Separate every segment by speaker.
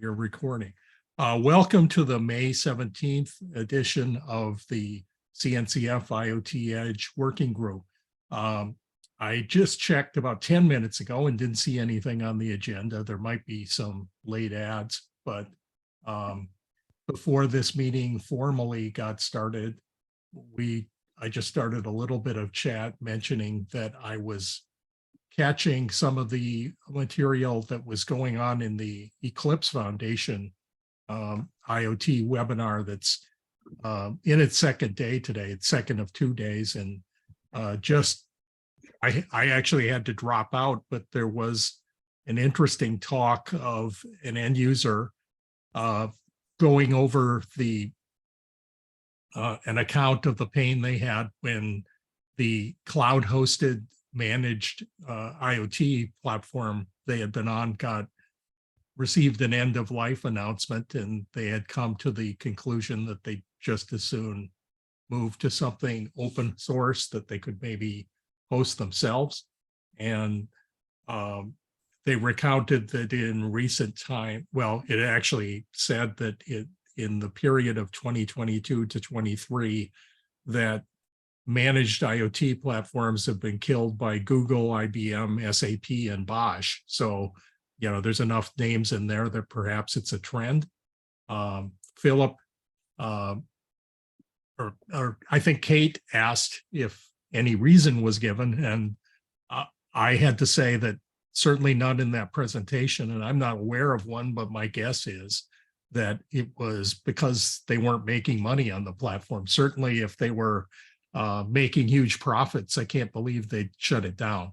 Speaker 1: We're recording. Welcome to the May 17th edition of the CNCF IoT Edge Working Group. I just checked about 10 minutes ago and didn't see anything on the agenda. There might be some late ads, but before this meeting formally got started, I just started a little bit of chat mentioning that I was catching some of the material that was going on in the Eclipse Foundation IoT webinar that's in its second day today. It's second of 2 days, and I actually had to drop out, but there was an interesting talk of an end user going over an account of the pain they had when the cloud hosted managed IoT platform they had been on received an end of life announcement, and they had come to the conclusion that they just as soon move to something open source that they could maybe host themselves. And they recounted that in recent time, well, it actually said that in the period of 2022 to 23, that managed IoT platforms have been killed by Google, IBM, SAP, and Bosch. So, there's enough names in there that perhaps it's a trend. Philip, or I think Kate asked if any reason was given, and I had to say that certainly not in that presentation, and I'm not aware of one, but my guess is that it was because they weren't making money on the platform. Certainly if they were making huge profits, I can't believe they'd shut it down.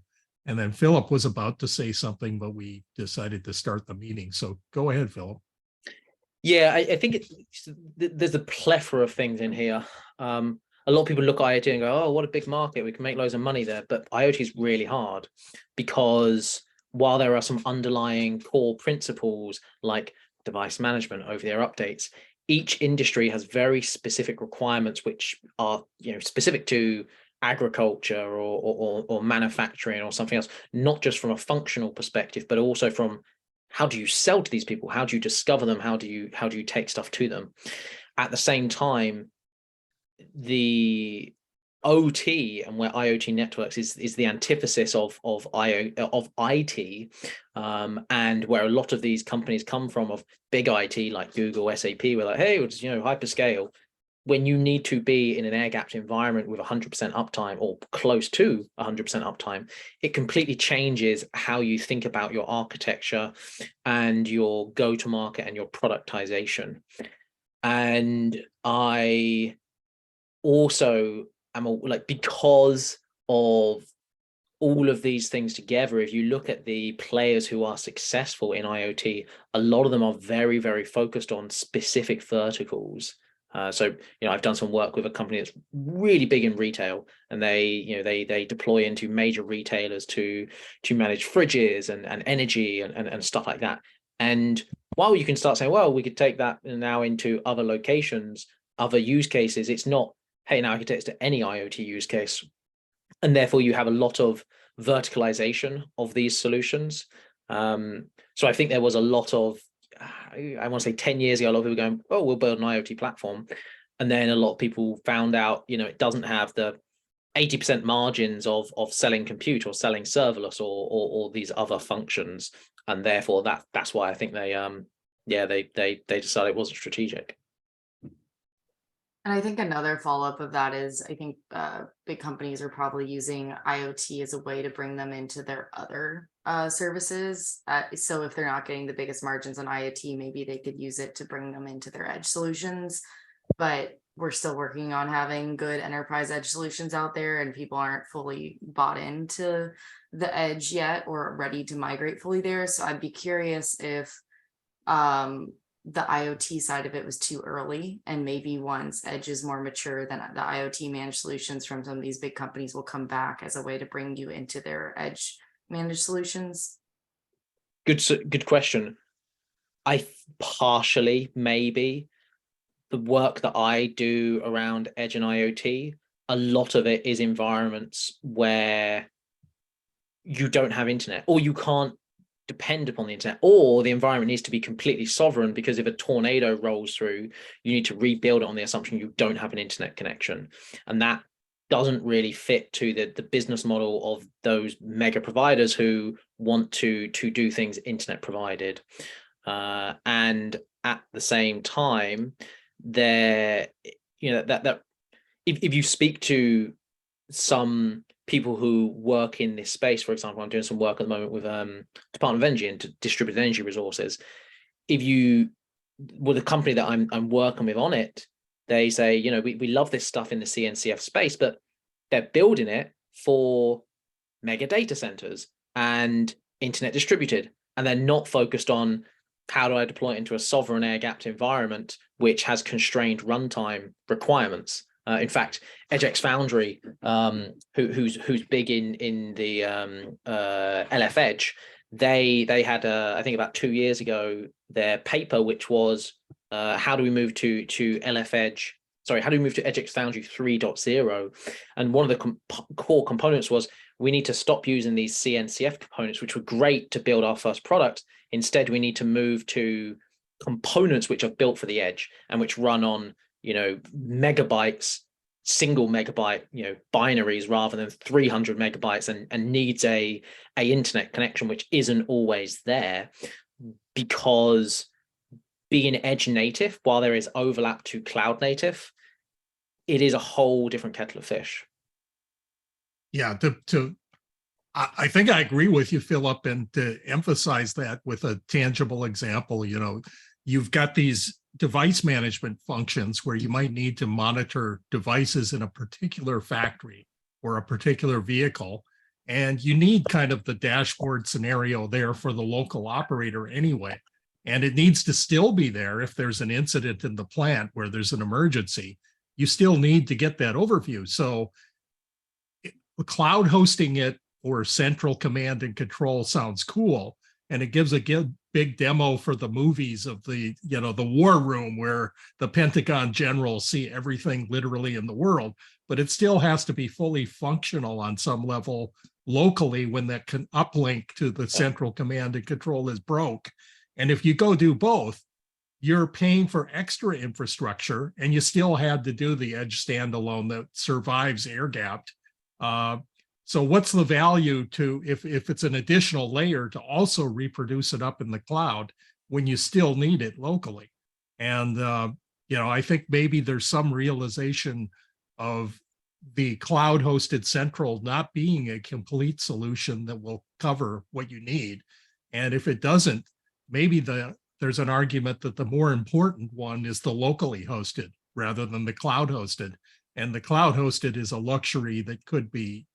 Speaker 1: And then Philip was about to say something, but we decided to start the meeting. So go ahead, Philip.
Speaker 2: Yeah, I think there's a plethora of things in here. A lot of people look at IoT and go, oh, what a big market. We can make loads of money there. But IoT is really hard because while there are some underlying core principles like device management, over-the-air updates, each industry has very specific requirements which are specific to agriculture or manufacturing or something else, not just from a functional perspective, but also from how do you sell to these people? How do you discover them? How do you take stuff to them? At the same time, the OT and where IoT networks is the antithesis of IT, and where a lot of these companies come from, of big IT like Google, SAP, we're like, hey, it's hyperscale. When you need to be in an air-gapped environment with 100% uptime or close to 100% uptime, it completely changes how you think about your architecture and your go-to-market and your productization. And I also am because of all of these things together, if you look at the players who are successful in IoT, a lot of them are very, very focused on specific verticals. So I've done some work with a company that's really big in retail, and they deploy into major retailers to manage fridges and energy and stuff like that. And while you can start saying, well, we could take that now into other locations, other use cases, it's not, hey, now I can take this to any IoT use case. And therefore you have a lot of verticalization of these solutions. So I think there was a lot of, I want to say 10 years ago, a lot of people going, oh, we'll build an IoT platform. And then a lot of people found out, it doesn't have the 80% margins of selling compute or selling serverless or these other functions. And therefore that's why I think they decided it wasn't strategic.
Speaker 3: And I think another follow-up of that is, I think big companies are probably using IoT as a way to bring them into their other services. So if they're not getting the biggest margins on IoT, maybe they could use it to bring them into their edge solutions. But we're still working on having good enterprise edge solutions out there, and people aren't fully bought into the edge yet or ready to migrate fully there. So I'd be curious if the IoT side of it was too early, and maybe once edge is more mature, then the IoT managed solutions from some of these big companies will come back as a way to bring you into their edge managed solutions.
Speaker 2: Good question. I partially, maybe the work that I do around edge and IoT, a lot of it is environments where you don't have internet, or you can't depend upon the internet, or the environment needs to be completely sovereign, because if a tornado rolls through, you need to rebuild it on the assumption you don't have an internet connection. And that doesn't really fit to the business model of those mega providers who want to do things internet provided. And at the same time, that if you speak to some people who work in this space, for example, I'm doing some work at the moment with Department of Energy and distributed energy resources. The company that I'm working with on it, they say, we love this stuff in the CNCF space, but they're building it for mega data centers and internet distributed, and they're not focused on how do I deploy it into a sovereign air-gapped environment which has constrained runtime requirements. In fact, EdgeX Foundry, who's big in the LF Edge, they had I think about 2 years ago their paper, which was how do we move to LF Edge? Sorry, how do we move to EdgeX Foundry 3.0? And one of the core components was we need to stop using these CNCF components, which were great to build our first product. Instead, we need to move to components which are built for the edge and which run on megabytes, single megabyte binaries, rather than 300 megabytes, and needs a internet connection which isn't always there, because being edge native, while there is overlap to cloud native, it is a whole different kettle of fish.
Speaker 1: Yeah, I think I agree with you, Philip, and to emphasize that with a tangible example, you've got these device management functions where you might need to monitor devices in a particular factory or a particular vehicle, and you need kind of the dashboard scenario there for the local operator anyway. And it needs to still be there if there's an incident in the plant where there's an emergency. You still need to get that overview. So cloud hosting it or central command and control sounds cool, and it gives a big demo for the movies of the war room where the Pentagon generals see everything literally in the world, but it still has to be fully functional on some level locally when that can uplink to the central command and control is broke. And if you go do both, you're paying for extra infrastructure, and you still had to do the edge standalone that survives air-gapped. So what's the value to, if it's an additional layer, to also reproduce it up in the cloud when you still need it locally? And, I think maybe there's some realization of the cloud hosted central not being a complete solution that will cover what you need. And if it doesn't, maybe there's an argument that the more important one is the locally hosted rather than the cloud hosted. And the cloud hosted is a luxury that could be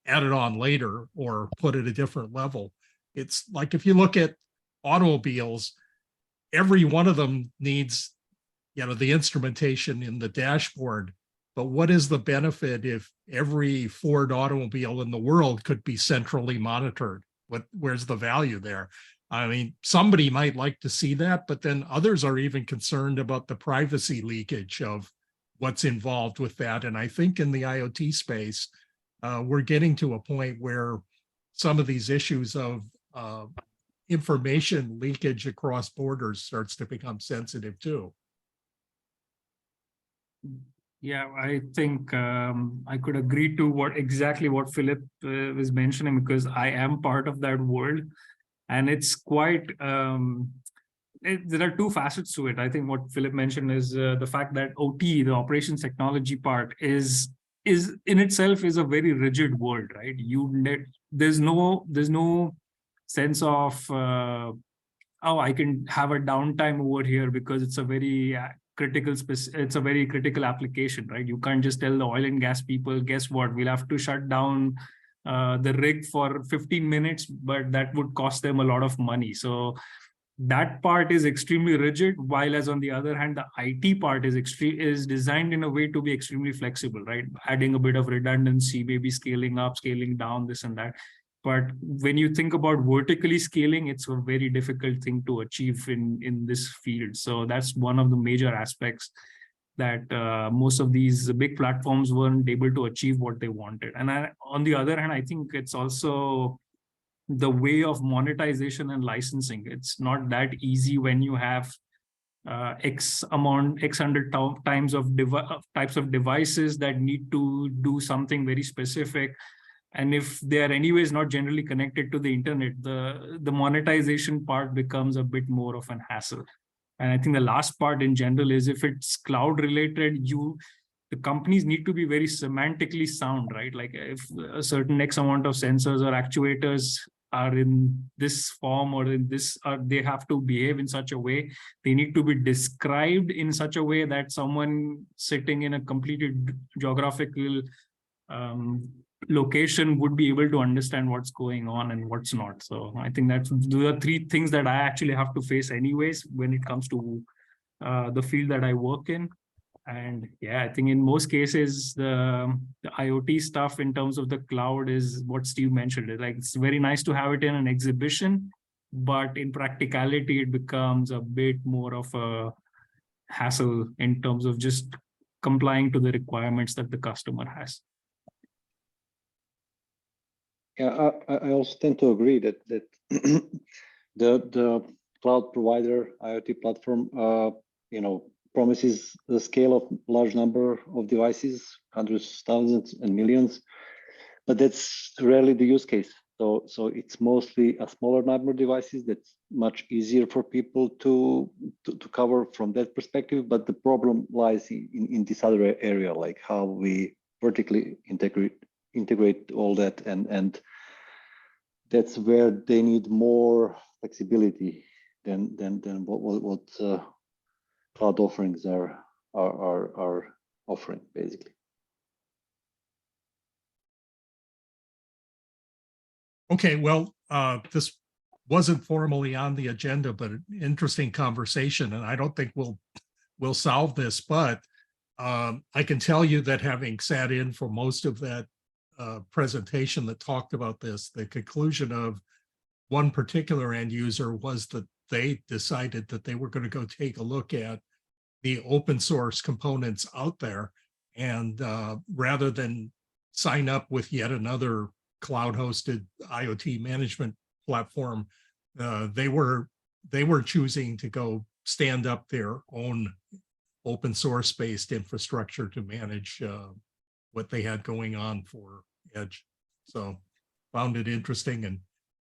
Speaker 1: added on later or put at a different level. It's like if you look at automobiles, every one of them needs the instrumentation in the dashboard. But what is the benefit if every Ford automobile in the world could be centrally monitored? Where's the value there? I mean, somebody might like to see that, but then others are even concerned about the privacy leakage of what's involved with that. And I think in the IoT space, we're getting to a point where some of these issues of information leakage across borders starts to become sensitive too.
Speaker 4: Yeah, I think I could agree to exactly what Philip was mentioning, because I am part of that world, and it's quite. There are two facets to it. I think what Philip mentioned is the fact that OT, the operations technology part, is in itself is a very rigid world, right? There's no sense of I can have a downtime over here because it's a very critical application, right? You can't just tell the oil and gas people, guess what, we'll have to shut down the rig for 15 minutes, but that would cost them a lot of money. So that part is extremely rigid, while as on the other hand, the IT part is designed in a way to be extremely flexible, right? Adding a bit of redundancy, maybe scaling up, scaling down, this and that. But when you think about vertically scaling, it's a very difficult thing to achieve in this field. So that's one of the major aspects that most of these big platforms weren't able to achieve what they wanted. And on the other hand, I think it's also the way of monetization and licensing. It's not that easy when you have X hundred types of devices that need to do something very specific. And if they are anyways not generally connected to the internet, the monetization part becomes a bit more of an hassle. And I think the last part in general is if it's cloud related, the companies need to be very semantically sound, right? Like if a certain X amount of sensors or actuators are in this form or in this, or they have to behave in such a way, they need to be described in such a way that someone sitting in a completely geographical location would be able to understand what's going on and what's not. So I think those are three things that I actually have to face anyways when it comes to the field that I work in. And yeah, I think in most cases, the IoT stuff in terms of the cloud is what Steve mentioned. It's very nice to have it in an exhibition, but in practicality, it becomes a bit more of a hassle in terms of just complying to the requirements that the customer has.
Speaker 5: Yeah, I also tend to agree that the cloud provider IoT platform, promises the scale of large number of devices, hundreds, thousands, and millions, but that's rarely the use case. So it's mostly a smaller number of devices that's much easier for people to cover from that perspective. But the problem lies in this other area, like how we vertically integrate all that, and that's where they need more flexibility than what cloud offerings are offering, basically.
Speaker 1: Okay, well, this wasn't formally on the agenda, but an interesting conversation, and I don't think we'll solve this, but I can tell you that having sat in for most of that presentation that talked about this, the conclusion of one particular end user was that they decided that they were going to go take a look at the open source components out there, and rather than sign up with yet another cloud hosted IoT management platform, they were choosing to go stand up their own open source based infrastructure to manage what they had going on for Edge. So found it interesting, and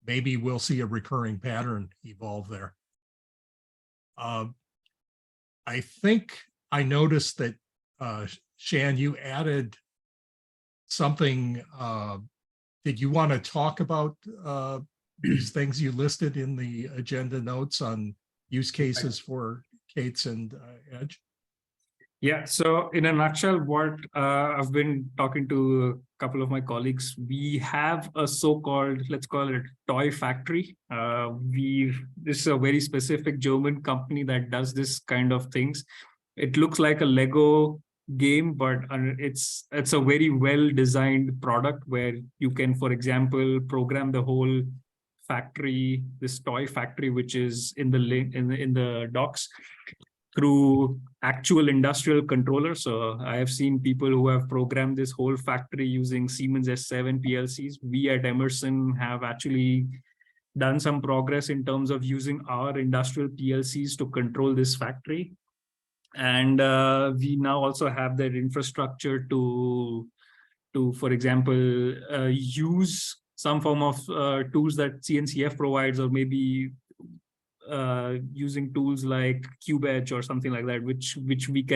Speaker 1: maybe we'll see a recurring pattern evolve there. I think I noticed that, Shan, you added something. Did you want to talk about these things you listed in the agenda notes on use cases for K8s and Edge?
Speaker 4: Yeah, so in a nutshell, what I've been talking to a couple of my colleagues, we have a so-called, let's call it toy factory. This is a very specific German company that does this kind of things. It looks like a Lego game, but it's a very well-designed product where you can, for example, program the whole factory, this toy factory, which is in the docks, through actual industrial controllers. So I have seen people who have programmed this whole factory using Siemens S7 PLCs. We at Emerson have actually done some progress in terms of using our industrial PLCs to control this factory. And we now also have that infrastructure to for example, use some form of tools that CNCF provides, or maybe using tools like Edge or something like that, which we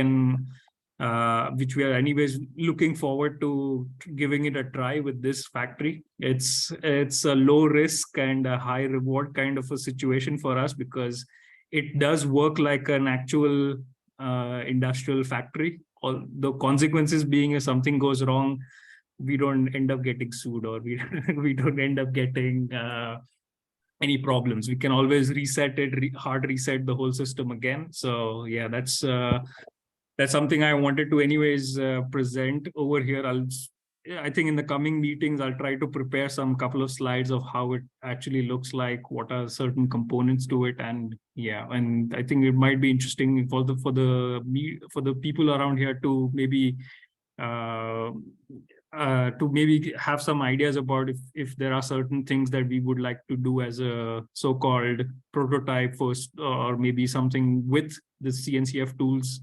Speaker 4: are anyways looking forward to giving it a try with this factory. It's a low risk and a high reward kind of a situation for us, because it does work like an actual industrial factory. All the consequences being, if something goes wrong, we don't end up getting sued, or we don't end up getting any problems. We can always reset it, hard reset the whole system again. So yeah, that's something I wanted to anyways present over here. I think in the coming meetings, I'll try to prepare couple of slides of how it actually looks like, what are certain components to it, and yeah, and I think it might be interesting for the people around here to maybe to maybe have some ideas about if there are certain things that we would like to do as a so-called prototype first, or maybe something with the CNCF tools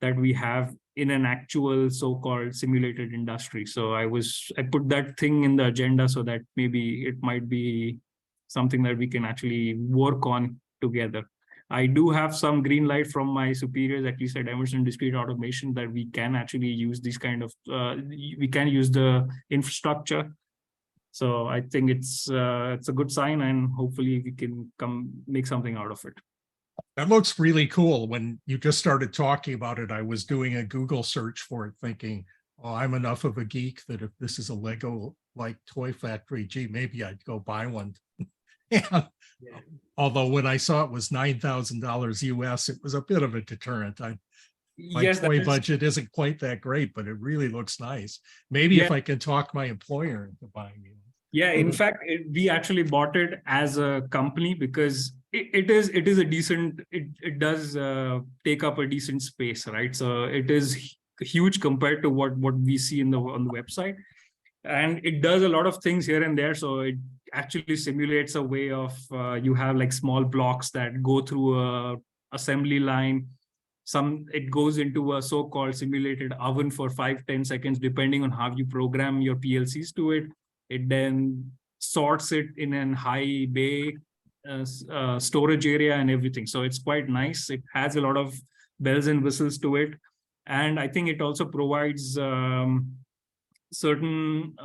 Speaker 4: that we have in an actual so-called simulated industry. So I put that thing in the agenda so that maybe it might be something that we can actually work on together. I do have some green light from my superiors, at least at Emerson Discrete Automation, that we can actually use these kind of, we can use the infrastructure. So I think it's a good sign, and hopefully we can make something out of it.
Speaker 1: That looks really cool. When you just started talking about it, I was doing a Google search for it thinking, oh, I'm enough of a geek that if this is a Lego-like toy factory, gee, maybe I'd go buy one. And although when I saw it was $9,000 US, it was a bit of a deterrent. My toy budget isn't quite that great, but it really looks nice. Maybe if I can talk my employer into buying it.
Speaker 4: Yeah, in fact, we actually bought it as a company because it is a decent, it does take up a decent space, right? So it is huge compared to what we see on the website. And it does a lot of things here and there. So it actually simulates a way of, you have like small blocks that go through a assembly line. It goes into a so-called simulated oven for 5-10 seconds, depending on how you program your PLCs to it. It then sorts it in a high bay storage area and everything. So it's quite nice. It has a lot of bells and whistles to it. And I think it also provides certain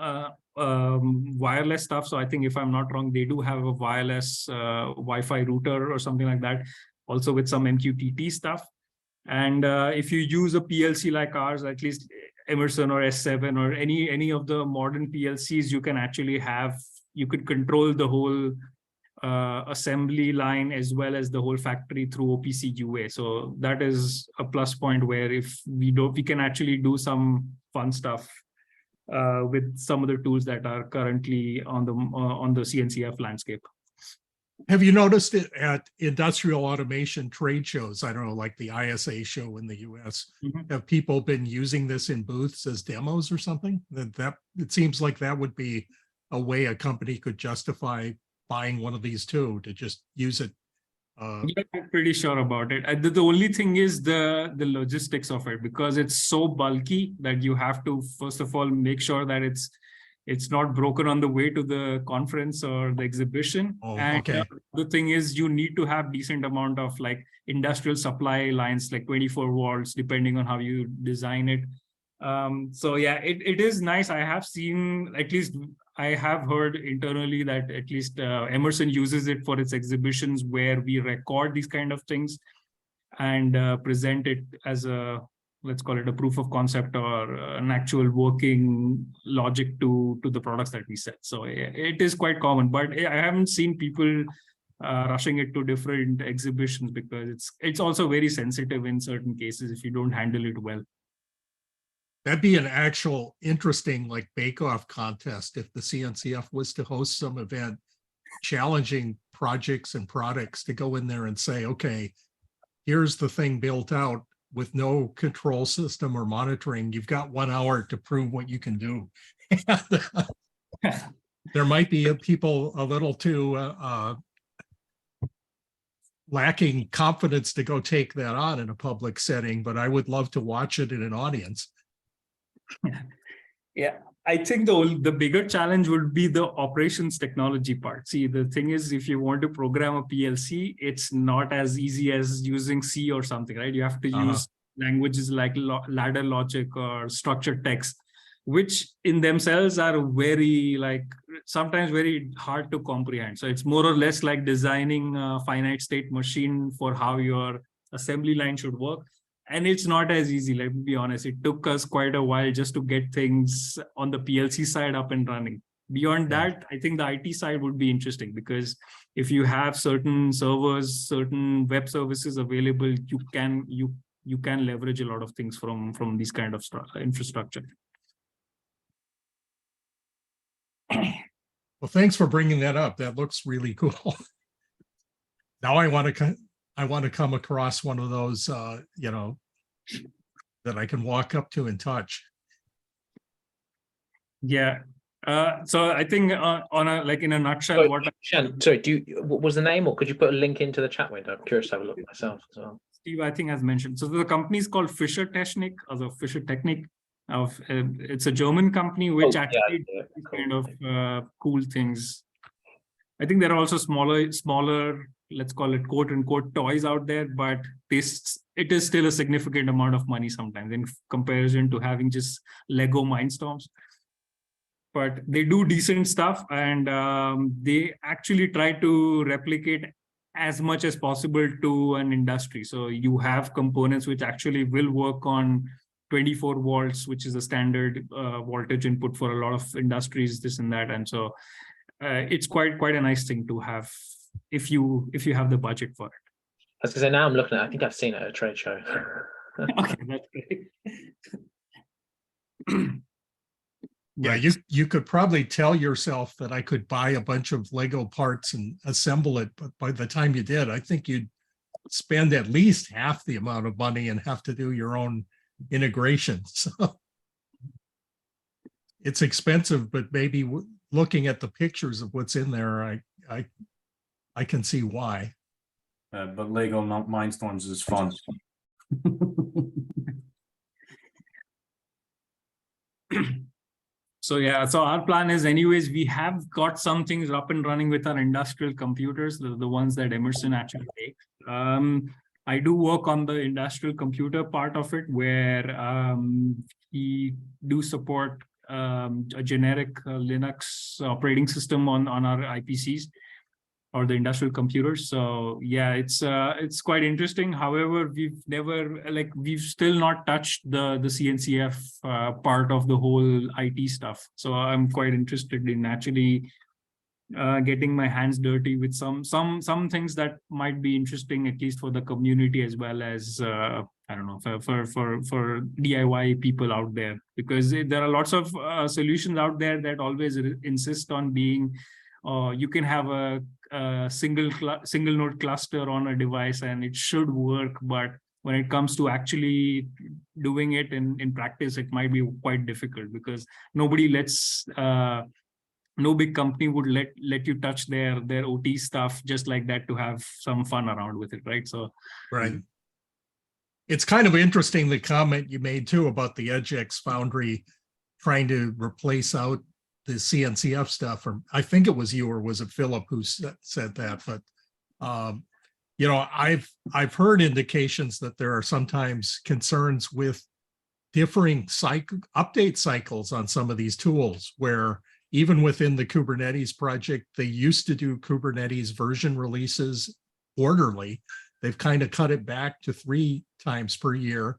Speaker 4: wireless stuff. So I think, if I'm not wrong, they do have a wireless Wi-Fi router or something like that, also with some MQTT stuff. And if you use a PLC like ours, at least Emerson or S7 or any of the modern PLCs, you can actually you could control the whole assembly line as well as the whole factory through OPC UA. So that is a plus point, where if we can actually do some fun stuff with some of the tools that are currently on the CNCF landscape.
Speaker 1: Have you noticed it at industrial automation trade shows? I don't know, like the ISA show in the US. Have people been using this in booths as demos or something? That it seems like that would be a way a company could justify buying one of these too, to just use it.
Speaker 4: Yeah, I'm pretty sure about it. The only thing is the logistics of it, because it's so bulky that you have to, first of all, make sure that it's not broken on the way to the conference or the exhibition.
Speaker 1: Okay.
Speaker 4: The thing is, you need to have decent amount of like industrial supply lines, like 24 volts, depending on how you design it. So yeah, it is nice. I have seen, at least I have heard internally that at least Emerson uses it for its exhibitions, where we record these kind of things and present it as let's call it a proof of concept or an actual working logic to the products that we sell. So it is quite common, but I haven't seen people rushing it to different exhibitions, because it's also very sensitive in certain cases if you don't handle it well.
Speaker 1: That'd be an actual interesting like bake-off contest if the CNCF was to host some event challenging projects and products to go in there and say, okay, here's the thing built out with no control system or monitoring. You've got 1 hour to prove what you can do. There might be people a little too lacking confidence to go take that on in a public setting, but I would love to watch it in an audience.
Speaker 4: Yeah, I think the bigger challenge would be the operations technology part. See, the thing is, if you want to program a PLC, it's not as easy as using C or something, right? You have to use languages like ladder logic or structured text, which in themselves are sometimes very hard to comprehend. So it's more or less like designing a finite state machine for how your assembly line should work. And it's not as easy, let me be honest. It took us quite a while just to get things on the PLC side up and running. Beyond that, I think the IT side would be interesting, because if you have certain servers, certain web services available, you can leverage a lot of things from these kind of infrastructure.
Speaker 1: Well, thanks for bringing that up. That looks really cool. Now I want to come across one of those, that I can walk up to and touch.
Speaker 4: Yeah. So I think on a like in a nutshell,
Speaker 2: Sorry,
Speaker 4: what
Speaker 2: Shan, sorry, what was the name, or could you put a link into the chat window? I'm curious to have a look myself as well.
Speaker 4: Steve I think has mentioned. So the company is called Fischer Technik, also Fischer Technik. It's a German company which actually
Speaker 2: yeah,
Speaker 4: does
Speaker 2: cool.
Speaker 4: kind of cool things. I think there are also smaller, let's call it quote unquote toys out there, but it is still a significant amount of money sometimes in comparison to having just Lego Mindstorms. But they do decent stuff, and they actually try to replicate as much as possible to an industry. So you have components which actually will work on 24 volts, which is a standard voltage input for a lot of industries, this and that. And so it's quite a nice thing to have if you have the budget for it.
Speaker 2: I was gonna say, now I'm looking at it, I think I've seen it at a trade show.
Speaker 4: Okay, that's great.
Speaker 1: Yeah, you could probably tell yourself that I could buy a bunch of Lego parts and assemble it, but by the time you did, I think you'd spend at least half the amount of money and have to do your own integration. So it's expensive, but maybe looking at the pictures of what's in there, I can see why.
Speaker 6: But Lego Mindstorms is fun.
Speaker 4: So yeah, so our plan is anyways, we have got some things up and running with our industrial computers, the ones that Emerson actually takes. I do work on the industrial computer part of it, where we do support a generic Linux operating system on our IPCs or the industrial computers. So yeah, it's quite interesting. However, we've still not touched the CNCF part of the whole IT stuff. So I'm quite interested in actually getting my hands dirty with some things that might be interesting, at least for the community, as well as I don't know, for DIY people out there, because there are lots of solutions out there that always insist on being you can have a single node cluster on a device and it should work, but when it comes to actually doing it in practice, it might be quite difficult, because nobody lets no big company would let you touch their OT stuff just like that to have some fun around with it, right? So
Speaker 1: right. It's kind of interesting, the comment you made too about the EdgeX Foundry trying to replace out the CNCF stuff, or I think it was you, or was it Philip who said that? But you know, I've heard indications that there are sometimes concerns with differing update cycles on some of these tools, where even within the Kubernetes project, they used to do Kubernetes version releases quarterly. They've kind of cut it back to 3 times per year,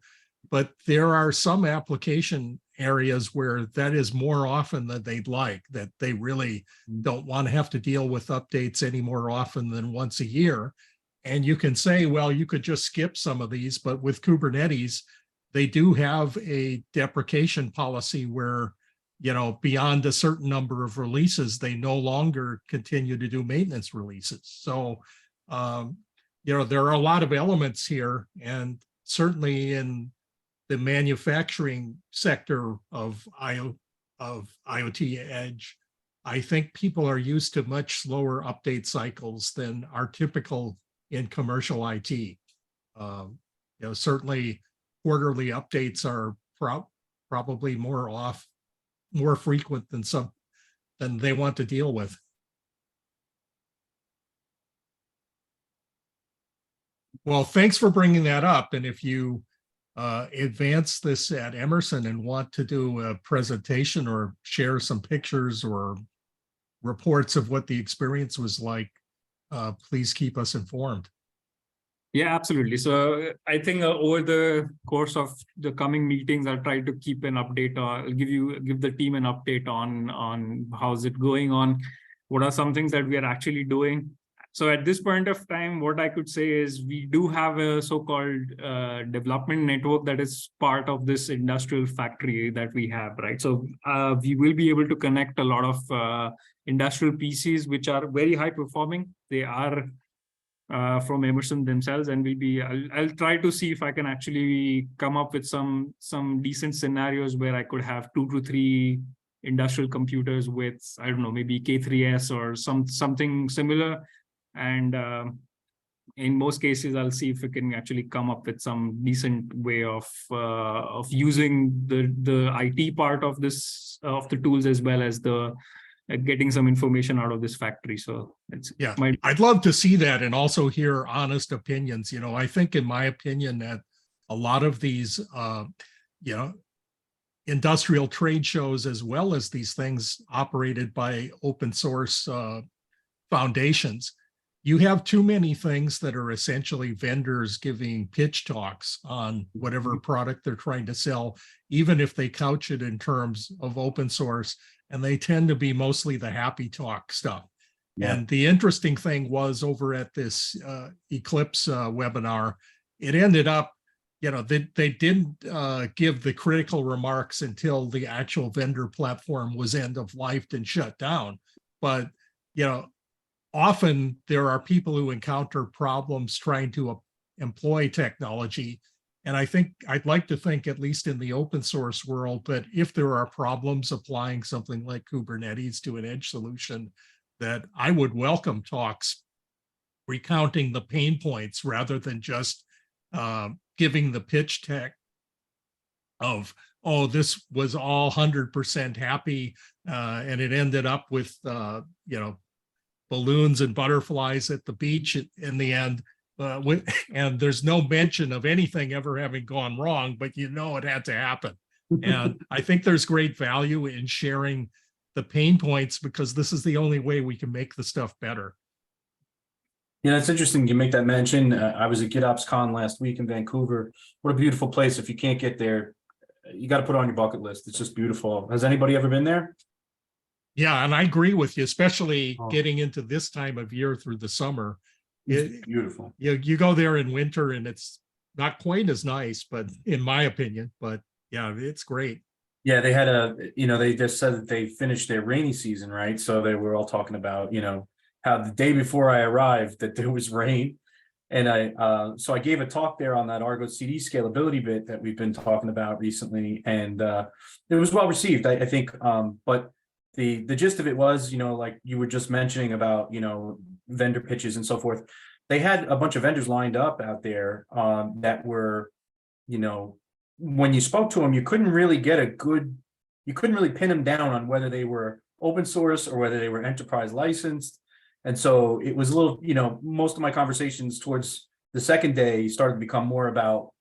Speaker 1: but there are some application areas where that is more often than they'd like, that they really don't want to have to deal with updates any more often than once a year. And you can say, well, you could just skip some of these, but with Kubernetes, they do have a deprecation policy where, you know, beyond a certain number of releases, they no longer continue to do maintenance releases. So, you know, there are a lot of elements here, and certainly in the manufacturing sector of IoT Edge, I think people are used to much slower update cycles than are typical in commercial IT. You know, certainly quarterly updates are probably more frequent than they want to deal with. Well, thanks for bringing that up. And if you advance this at Emerson and want to do a presentation or share some pictures or reports of what the experience was like, please keep us informed.
Speaker 4: yeah, absolutely. So I think over the course of the coming meetings, I'll try to keep an update, or I'll give the team an update on how's it going on, what are some things that we are actually doing. So at this point of time, what I could say is we do have a so-called development network that is part of this industrial factory that we have, right? So we will be able to connect a lot of industrial PCs, which are very high performing. They are from Emerson themselves, and I'll try to see if I can actually come up with some decent scenarios where I could have 2 to 3 industrial computers with, I don't know, maybe K3s or something similar. And in most cases, I'll see if we can actually come up with some decent way of using the IT part of this of the tools, as well as the getting some information out of this factory. So it's
Speaker 1: Yeah,
Speaker 4: my
Speaker 1: I'd love to see that and also hear honest opinions. I think, in my opinion, that a lot of these, industrial trade shows, as well as these things operated by open source foundations, you have too many things that are essentially vendors giving pitch talks on whatever product they're trying to sell, even if they couch it in terms of open source, and they tend to be mostly the happy talk stuff.
Speaker 6: Yeah.
Speaker 1: And the interesting thing was, over at this Eclipse webinar, it ended up, they didn't give the critical remarks until the actual vendor platform was end of lifed and shut down. But, often there are people who encounter problems trying to employ technology. And I'd like to think, at least in the open source world, that if there are problems applying something like Kubernetes to an edge solution, that I would welcome talks recounting the pain points, rather than just giving the pitch tech of, oh, this was all 100% happy, and it ended up with, balloons and butterflies at the beach in the end. And there's no mention of anything ever having gone wrong, but it had to happen. And I think there's great value in sharing the pain points, because this is the only way we can make the stuff better.
Speaker 6: It's interesting you make that mention. I was at GitOpsCon last week in Vancouver. What a beautiful place. If you can't get there, you got to put it on your bucket list. It's just beautiful. Has anybody ever been there?
Speaker 1: Yeah, and I agree with you, especially
Speaker 6: Oh.
Speaker 1: getting into this time of year through the summer.
Speaker 6: It's beautiful.
Speaker 1: You go there in winter and it's not quite as nice, but in my opinion, but yeah, it's great.
Speaker 6: Yeah, they had they just said that they finished their rainy season, right? So they were all talking about, how the day before I arrived that there was rain. And so I gave a talk there on that Argo CD scalability bit that we've been talking about recently. And it was well received, I think. But the gist of it was, like you were just mentioning about, vendor pitches and so forth. They had a bunch of vendors lined up out there that were, when you spoke to them, you couldn't really pin them down on whether they were open source or whether they were enterprise licensed. And so it was a little, most of my conversations towards the second day started to become more about,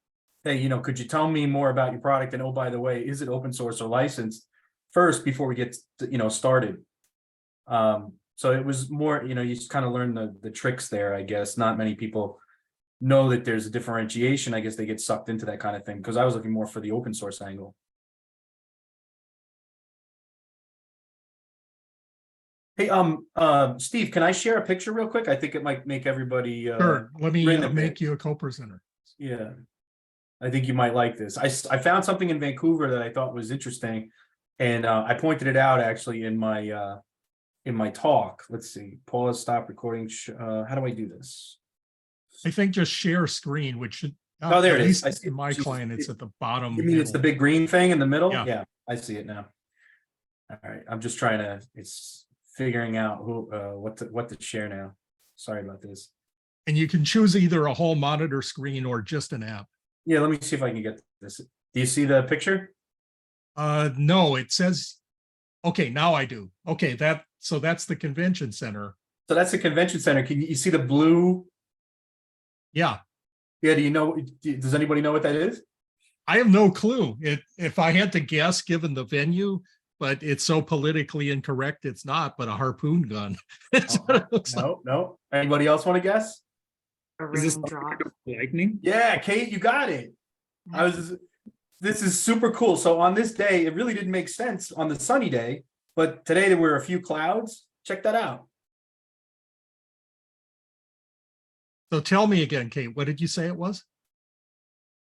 Speaker 6: hey, could you tell me more about your product? And oh, by the way, is it open source or licensed first before we get started? So it was more, you just kind of learn the tricks there, I guess. Not many people know that there's a differentiation. I guess they get sucked into that kind of thing, because I was looking more for the open source angle. Hey, Steve, can I share a picture real quick? I think it might make everybody
Speaker 1: Sure, let me
Speaker 6: grin a
Speaker 1: make
Speaker 6: bit.
Speaker 1: you a co-presenter.
Speaker 6: Yeah, I think you might like this. I found something in Vancouver that I thought was interesting, and I pointed it out actually in my talk. Let's see, pause, stop recording. How do I do this?
Speaker 1: I think just share screen, which should,
Speaker 6: Oh, there
Speaker 1: at
Speaker 6: it is.
Speaker 1: least
Speaker 6: I see
Speaker 1: in my
Speaker 6: it.
Speaker 1: client, it's at the bottom.
Speaker 6: You mean it's the
Speaker 1: middle.
Speaker 6: big green thing in the middle?
Speaker 1: Yeah.
Speaker 6: Yeah, I see it now. All right, I'm just trying to. It's figuring out what to share now. Sorry about this.
Speaker 1: And you can choose either a whole monitor screen or just an app.
Speaker 6: Yeah, let me see if I can get this. Do you see the picture?
Speaker 1: No, it says, okay, now I do. Okay, so that's the convention center.
Speaker 6: So that's the convention center. Can you see the blue?
Speaker 1: Yeah,
Speaker 6: Yeah, does anybody know what that is?
Speaker 1: I have no clue. If I had to guess, given the venue, but it's so politically incorrect, it's not, but a harpoon gun. That's what it looks like.
Speaker 6: No. Anybody else want to guess?
Speaker 3: A
Speaker 4: Is this
Speaker 3: raindrop.
Speaker 4: lightning?
Speaker 6: Yeah, Kate, you got it. This is super cool. So on this day, it really didn't make sense on the sunny day, but today there were a few clouds. Check that out.
Speaker 1: So tell me again, Kate, what did you say it was?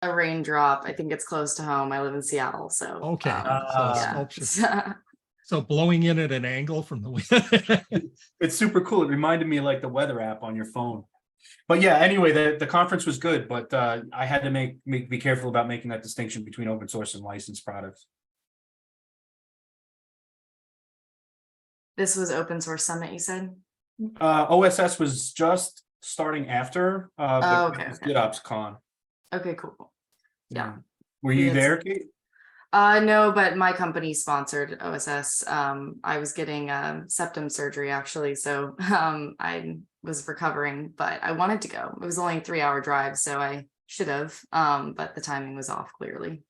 Speaker 3: A raindrop. I think it's close to home. I live in Seattle, so
Speaker 1: Okay.
Speaker 3: yeah.
Speaker 1: So blowing in at an angle from the wind.
Speaker 6: It's super cool. It reminded me of like the weather app on your phone. But yeah, anyway, the conference was good, but I had to be careful about making that distinction between open source and licensed products.
Speaker 3: This was open source summit, you said?
Speaker 6: OSS was just starting after
Speaker 3: Oh,
Speaker 6: the
Speaker 3: okay, okay.
Speaker 6: GitOps Con.
Speaker 3: Okay, cool. Yeah.
Speaker 6: Were
Speaker 3: We
Speaker 6: you
Speaker 3: had
Speaker 6: there, Kate?
Speaker 3: No, but my company sponsored OSS. I was getting septum surgery actually, so I was recovering, but I wanted to go. It was only a 3-hour drive, so I should have, but the timing was off clearly.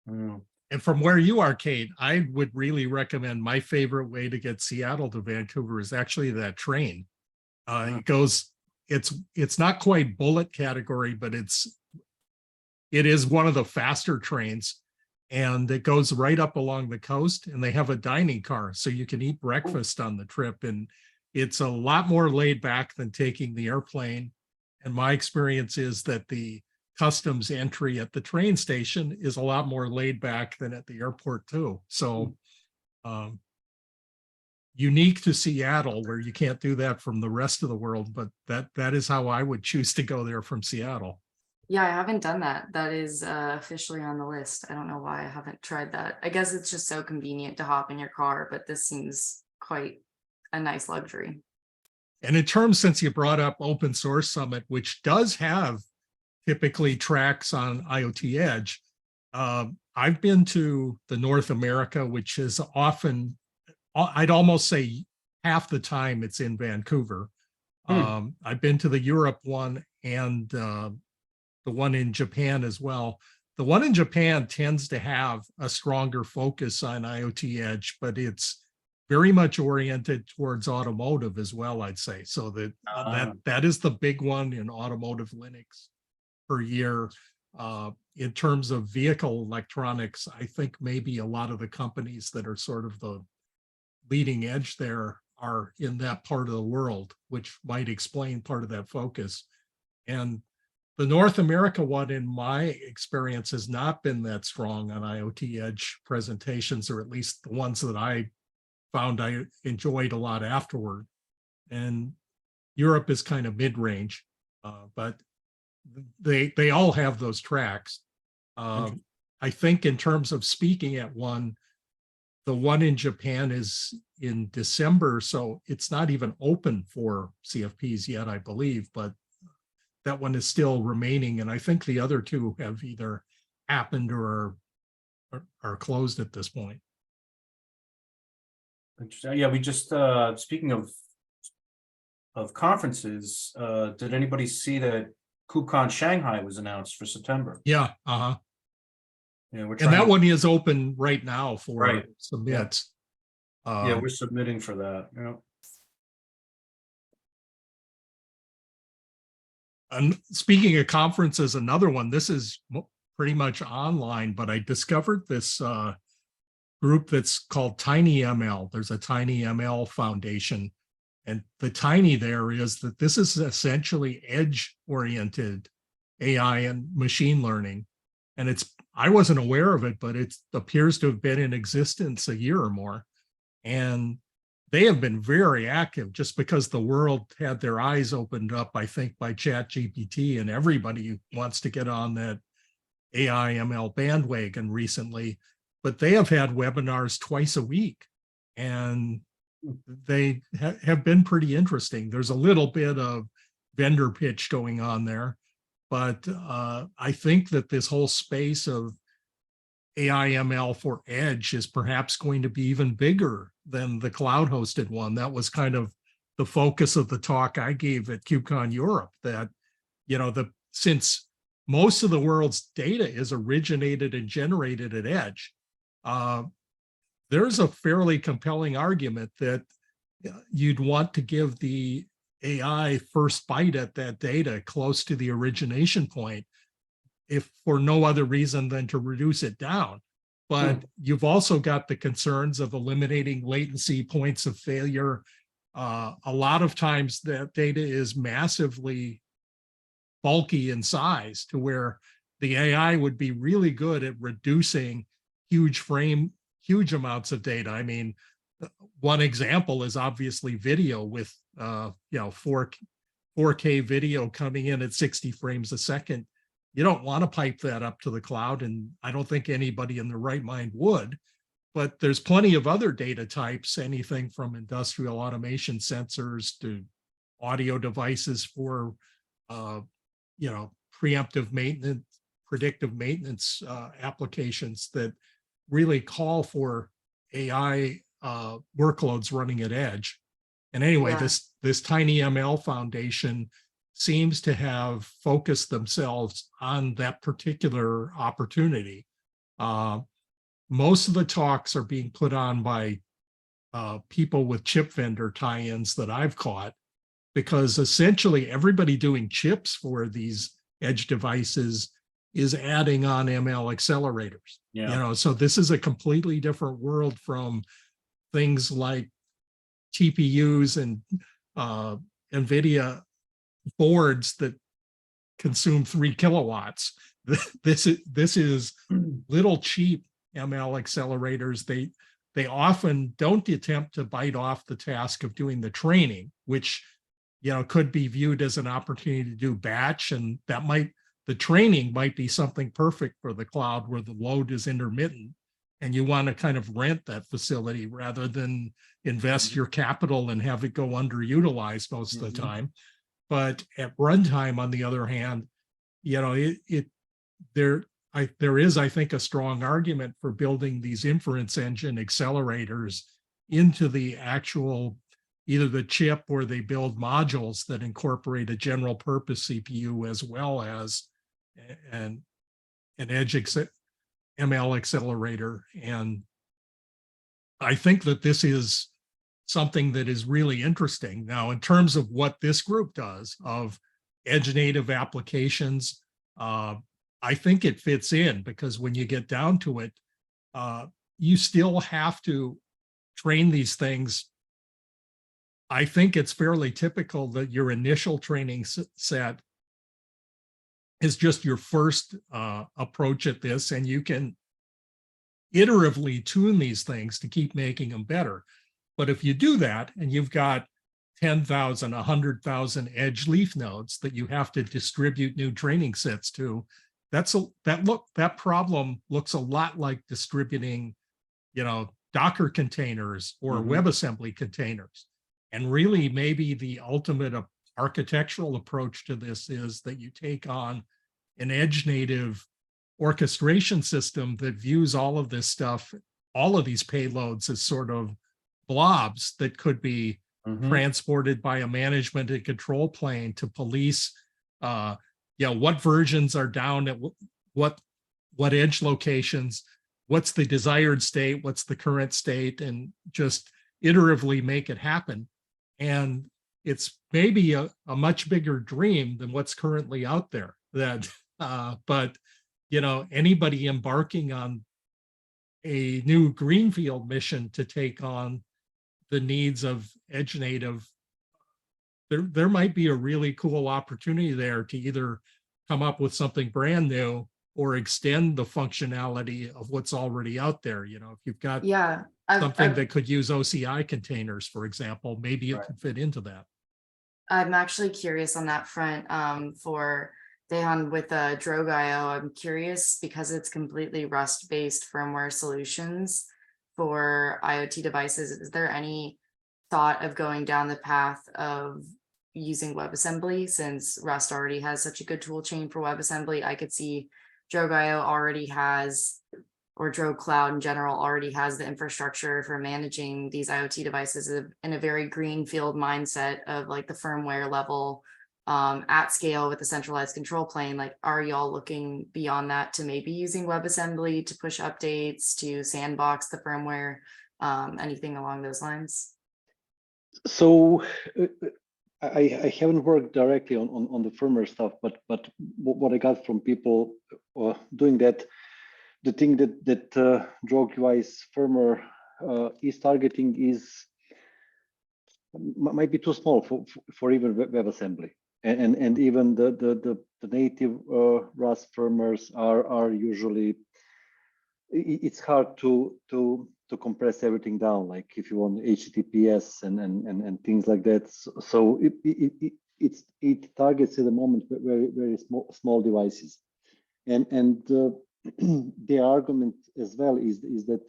Speaker 6: Mm.
Speaker 1: And from where you are, Kate, I would really recommend, my favorite way to get Seattle to Vancouver is actually that train. It goes, it's not quite bullet category, but it is one of the faster trains, and it goes right up along the coast, and they have a dining car so you can eat breakfast on the trip, and it's a lot more laid back than taking the airplane. And my experience is that the customs entry at the train station is a lot more laid back than at the airport too. So unique to Seattle, where you can't do that from the rest of the world, but that is how I would choose to go there from Seattle.
Speaker 3: Yeah, I haven't done that. That is officially on the list. I don't know why I haven't tried that. I guess it's just so convenient to hop in your car, but this seems quite a nice luxury.
Speaker 1: And in terms, since you brought up Open Source Summit, which does have typically tracks on IoT Edge, I've been to the North America, which is often, I'd almost say half the time it's in Vancouver. I've been to the Europe one and the one in Japan as well. The one in Japan tends to have a stronger focus on IoT Edge, but it's very much oriented towards automotive as well, I'd say. So that is the big one in automotive Linux per year. In terms of vehicle electronics, I think maybe a lot of the companies that are sort of the leading edge there are in that part of the world, which might explain part of that focus. And the North America one, in my experience, has not been that strong on IoT Edge presentations, or at least the ones that I found I enjoyed a lot afterward. And Europe is kind of mid-range, but they all have those tracks. I think in terms of speaking at one, the one in Japan is in December, so it's not even open for CFPs yet, I believe, but that one is still remaining. And I think the other two have either happened or are closed at this point.
Speaker 6: Yeah, we just speaking of conferences, did anybody see that KubeCon Shanghai was announced for September?
Speaker 1: Yeah,
Speaker 6: Yeah,
Speaker 1: and that one is open right now for
Speaker 6: Right.
Speaker 1: submits.
Speaker 6: Yeah, we're submitting for that. Yeah.
Speaker 1: And speaking of conferences, another one, this is pretty much online, but I discovered this group that's called TinyML. There's a TinyML Foundation. And the tiny there is that this is essentially edge-oriented AI and machine learning. And I wasn't aware of it, but it appears to have been in existence a year or more. And they have been very active just because the world had their eyes opened up, I think, by ChatGPT, and everybody wants to get on that AI ML bandwagon recently. But they have had webinars twice a week, and they have been pretty interesting. There's a little bit of vendor pitch going on there, but I think that this whole space of AI ML for Edge is perhaps going to be even bigger than the cloud hosted one. That was kind of the focus of the talk I gave at KubeCon Europe, that, you know, since most of the world's data is originated and generated at Edge, there's a fairly compelling argument that you'd want to give the AI first bite at that data close to the origination point, if for no other reason than to reduce it down. But you've also got the concerns of eliminating latency, points of failure. A lot of times that data is massively bulky in size to where the AI would be really good at reducing huge amounts of data. I mean, one example is obviously video with 4K video coming in at 60 frames a second. You don't want to pipe that up to the cloud, and I don't think anybody in their right mind would. but there's plenty of other data types, anything from industrial automation sensors to audio devices for, preemptive maintenance, predictive maintenance applications that really call for AI workloads running at edge. And anyway,
Speaker 3: Yeah.
Speaker 1: this tiny ML foundation seems to have focused themselves on that particular opportunity. Most of the talks are being put on by people with chip vendor tie-ins that I've caught, because essentially everybody doing chips for these edge devices is adding on ML accelerators.
Speaker 6: Yeah.
Speaker 1: So this is a completely different world from things like TPUs and NVIDIA boards that consume 3 kilowatts. This is little cheap ML accelerators. They often don't attempt to bite off the task of doing the training, which could be viewed as an opportunity to do batch, and the training might be something perfect for the cloud where the load is intermittent and you want to kind of rent that facility rather than invest your capital and have it go underutilized most of the time. But at runtime, on the other hand, there is, I think, a strong argument for building these inference engine accelerators into the actual, either the chip or they build modules that incorporate a general purpose CPU as well as an edge ML accelerator. And I think that this is something that is really interesting. Now, in terms of what this group does of edge native applications, I think it fits in, because when you get down to it, you still have to train these things. I think it's fairly typical that your initial training set is just your first approach at this, and you can iteratively tune these things to keep making them better. But if you do that and you've got 10,000, 100,000 edge leaf nodes that you have to distribute new training sets to, that problem looks a lot like distributing, Docker containers or WebAssembly containers. And really, maybe the ultimate architectural approach to this is that you take on an edge native orchestration system that views all of this stuff, all of these payloads, as sort of blobs that could be transported by a management and control plane to police what versions are down at what edge locations, what's the desired state, what's the current state, and just iteratively make it happen. And it's maybe a much bigger dream than what's currently out there. But anybody embarking on a new greenfield mission to take on the needs of edge native, there might be a really cool opportunity there to either come up with something brand new or extend the functionality of what's already out there. If you've got something that could use OCI containers, for example, maybe it could fit into that.
Speaker 3: I'm actually curious on that front for Dejan with Drogue IO. I'm curious because it's completely Rust-based firmware solutions for IoT devices. Is there any thought of going down the path of using WebAssembly, since Rust already has such a good tool chain for WebAssembly? I could see Drogue IO already has, or Drogue Cloud in general already has the infrastructure for managing these IoT devices in a very greenfield mindset of like the firmware level at scale with a centralized control plane. Like, are y'all looking beyond that to maybe using WebAssembly to push updates, to sandbox the firmware, anything along those lines?
Speaker 5: So I haven't worked directly on the firmware stuff, but what I got from people doing that, the thing that Drogue UI's firmware is targeting might be too small for even WebAssembly, and even the native Rust firmwares are usually, it's hard to compress everything down, like if you want HTTPS and things like that. So it targets at the moment very small devices, and the argument as well is that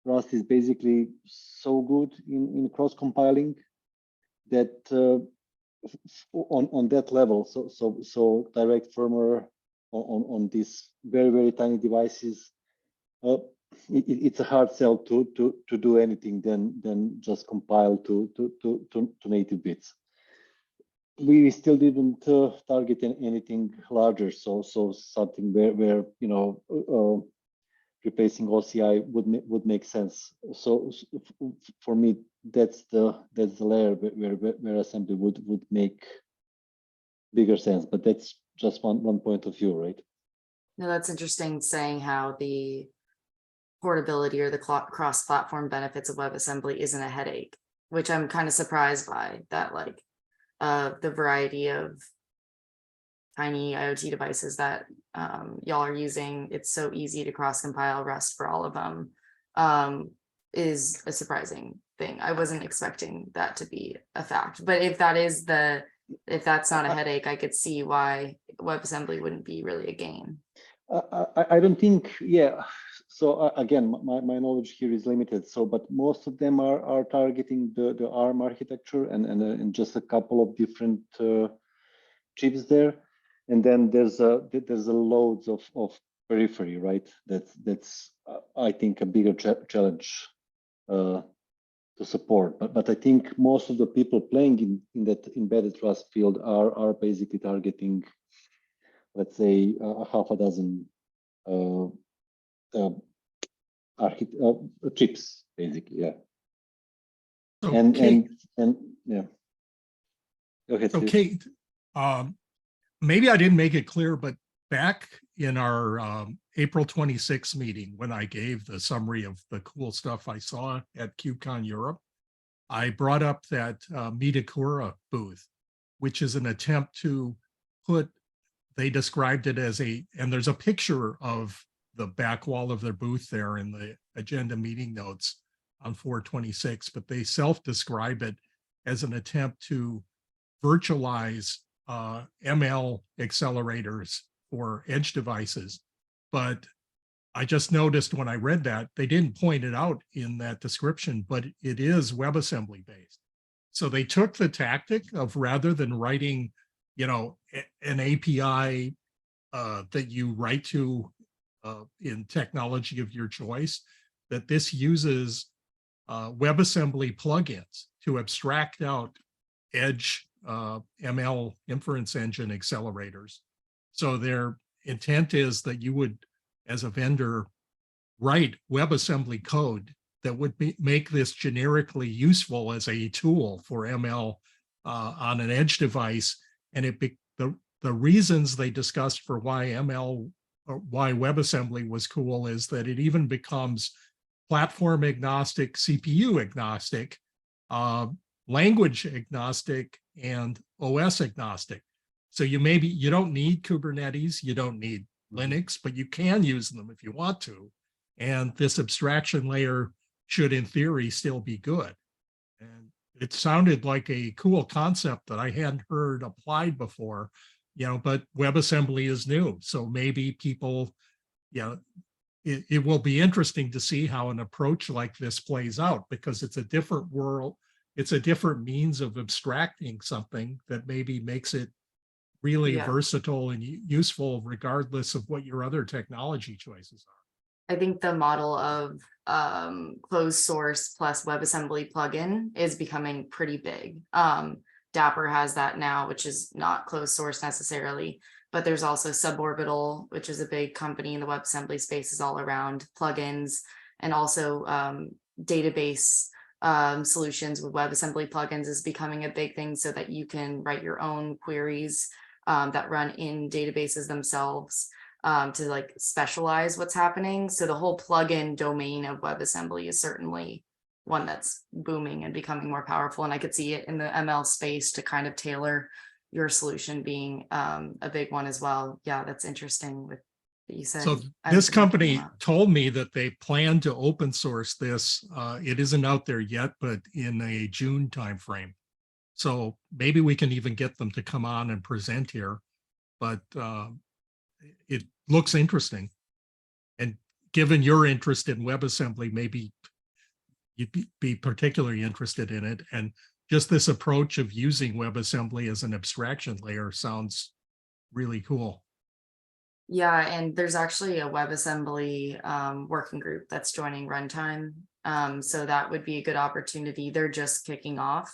Speaker 5: Rust is basically so good in cross compiling that on that level, so direct firmware on these very tiny devices, it's a hard sell to do anything than just compile to native bits. We still didn't target anything larger, so something where you know replacing OCI would make sense. So for me, that's the layer where assembly would make bigger sense. But that's just one point of view, right?
Speaker 3: No, that's interesting, saying how the portability or the cross-platform benefits of WebAssembly isn't a headache, which I'm kind of surprised by, that like the variety of tiny IoT devices that y'all are using, it's so easy to cross-compile Rust for all of them, is a surprising thing. I wasn't expecting that to be a fact, but if that's not a headache, I could see why WebAssembly wouldn't be really a gain.
Speaker 5: I don't think, yeah. So again, my knowledge here is limited. So, but most of them are targeting the ARM architecture and just a couple of different chips there, and then there's a loads of periphery, right? That's I think a bigger challenge to support. But I think most of the people playing in that embedded Rust field are basically targeting, let's say, a half a dozen chips, basically, yeah.
Speaker 1: Okay.
Speaker 5: And yeah. Go ahead.
Speaker 1: So
Speaker 5: Steve.
Speaker 1: Kate, maybe I didn't make it clear, but back in our April 26th meeting, when I gave the summary of the cool stuff I saw at KubeCon Europe, I brought up that Midakura booth, which is an attempt to put, they described it as and there's a picture of the back wall of their booth there in the agenda meeting notes on 426, but they self-describe it as an attempt to virtualize ML accelerators for edge devices. But I just noticed when I read that, they didn't point it out in that description, but it is WebAssembly based. So they took the tactic of, rather than writing, you know, an API that you write to in technology of your choice, that this uses WebAssembly plugins to abstract out edge ML inference engine accelerators. So their intent is that you would, as a vendor, write WebAssembly code that would make this generically useful as a tool for ML on an edge device. And the reasons they discussed for why why WebAssembly was cool is that it even becomes platform agnostic, CPU agnostic, language agnostic, and OS agnostic. So you don't need Kubernetes, you don't need Linux, but you can use them if you want to. And this abstraction layer should, in theory, still be good. And it sounded like a cool concept that I hadn't heard applied before, you know, but WebAssembly is new. So maybe people, you know, it will be interesting to see how an approach like this plays out, because it's a different world. It's a different means of abstracting something that maybe makes it really versatile and useful regardless of what your other technology choices are.
Speaker 3: I think the model of closed source plus WebAssembly plugin is becoming pretty big. Dapper has that now, which is not closed source necessarily, but there's also Suborbital, which is a big company in the WebAssembly space, is all around plugins, and also database solutions with WebAssembly plugins is becoming a big thing, so that you can write your own queries that run in databases themselves to like specialize what's happening. So the whole plugin domain of WebAssembly is certainly one that's booming and becoming more powerful. And I could see it in the ML space to kind of tailor your solution being a big one as well. Yeah, that's interesting with what you said.
Speaker 1: So this company told me that they plan to open source this. It isn't out there yet, but in a June timeframe. So maybe we can even get them to come on and present here. But it looks interesting. And given your interest in WebAssembly, maybe you'd be particularly interested in it. And just this approach of using WebAssembly as an abstraction layer sounds really cool.
Speaker 3: Yeah, and there's actually a WebAssembly working group that's joining Runtime. So that would be a good opportunity. They're just kicking off.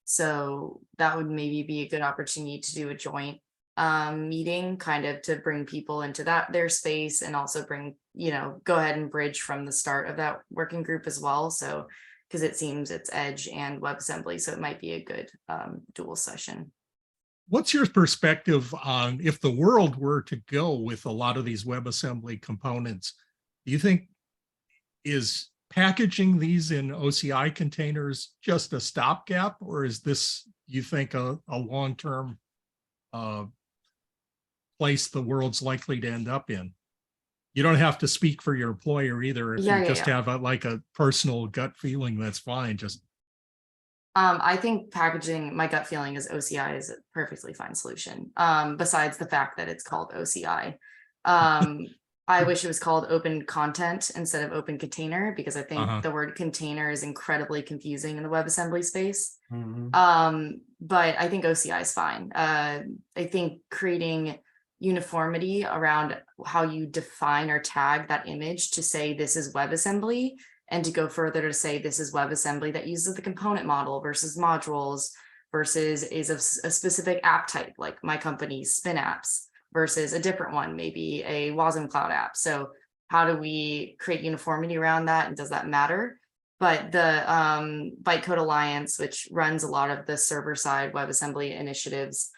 Speaker 3: So that would maybe be a good opportunity to do a joint meeting, kind of to bring people into their space, and also bring, go ahead and bridge from the start of that working group as well. So, because it seems it's Edge and WebAssembly, so it might be a good dual session.
Speaker 1: What's your perspective on if the world were to go with a lot of these WebAssembly components? Do you think is packaging these in OCI containers just a stopgap, or is this, you think, a long-term place the world's likely to end up in? You don't have to speak for your employer either. If you just have a personal gut feeling, that's fine. Just
Speaker 3: I think packaging, my gut feeling is OCI is a perfectly fine solution. Besides the fact that it's called OCI. I wish it was called open content instead of open container, because I think the word container is incredibly confusing in the WebAssembly space. But I think OCI is fine. I think creating uniformity around how you define or tag that image to say this is WebAssembly, and to go further to say this is WebAssembly that uses the component model versus modules versus is a specific app type, like my company's Spin Apps, versus a different one, maybe a Wasm Cloud app. So how do we create uniformity around that, and does that matter? But the Bytecode Alliance, which runs a lot of the server-side WebAssembly initiatives,